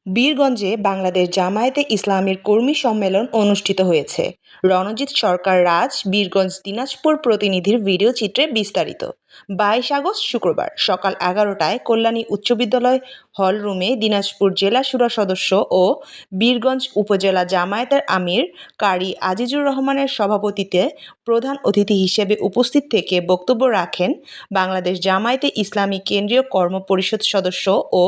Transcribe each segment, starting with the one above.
বীরগঞ্জে বাংলাদেশ জামায়াতে ইসলামীর কর্মী সম্মেলন অনুষ্ঠিত হয়েছে। রণজিৎ সরকার রাজ, বীরগঞ্জ, দিনাজপুর প্রতিনিধির ভিডিও চিত্রে বিস্তারিত। 22 আগস্ট শুক্রবার সকাল 11টায় কল্যাণী উচ্চ বিদ্যালয় হল রুমে দিনাজপুর জেলা শুরা সদস্য ও বীরগঞ্জ উপজেলা জামায়াতের আমির কারি আজিজুর রহমানের সভাপতিত্বে প্রধান অতিথি হিসেবে উপস্থিত থেকে বক্তব্য রাখেন বাংলাদেশ জামায়াতে ইসলামী কেন্দ্রীয় কর্ম পরিষদ সদস্য ও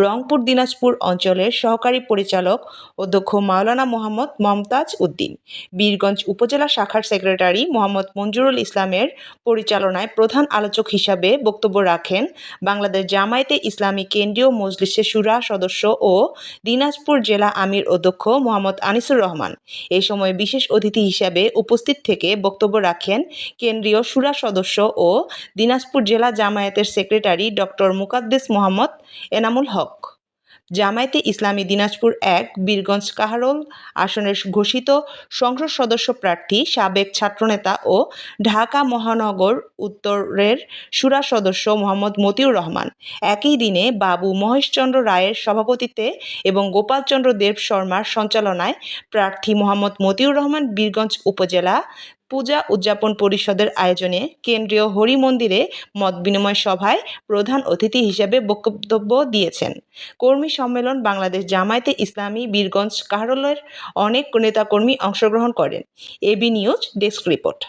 রংপুর দিনাজপুর অঞ্চলের সহকারী পরিচালক অধ্যক্ষ মাওলানা মোহাম্মদ মমতাজ উদ্দিন। বীরগঞ্জ উপজেলা শাখার সেক্রেটারি মোহাম্মদ মঞ্জুরুল ইসলামের পরিচালনায় প্রধান আলোচক হিসাবে বক্তব্য রাখেন বাংলাদেশ জামায়াতে ইসলামী কেন্দ্রীয় মজলিসে শুরা সদস্য ও দিনাজপুর জেলা আমির অধ্যক্ষ মোহাম্মদ আনিসুর রহমান। এ সময় বিশেষ অতিথি হিসাবে উপস্থিত থেকে বক্তব্য রাখেন কেন্দ্রীয় শুরা সদস্য ও দিনাজপুর জেলা জামায়াতের সেক্রেটারি ডক্টর মুকাদ্দেস মোহাম্মদ এনামুল হক। জামায়াতে ইসলামী দিনাজপুর ১ বীরগঞ্জ কাহারোল আসনের ঘোষিত সংসদ সদস্য প্রার্থী সাবেক ছাত্রনেতা ও ঢাকা মহানগর উত্তরের শুরা সদস্য মোহাম্মদ মতিউর রহমান। একই দিনে বাবু মহেশচন্দ্র রায়ের সভাপতিত্বে এবং গোপালচন্দ্র দেব শর্মার সঞ্চালনায় প্রার্থী মোহাম্মদ মতিউর রহমান বীরগঞ্জ উপজেলা পূজা উদযাপন পরিষদের আয়োজনে কেন্দ্রীয় হরি মন্দিরে মত বিনিময় সভায় প্রধান অতিথি হিসেবে বক্তব্য দিয়েছেন। কর্মী সম্মেলন বাংলাদেশ জামায়াতে ইসলামী বীরগঞ্জ কাহারোলের অনেক নেতাকর্মী অংশগ্রহণ করেন। AB news desk report.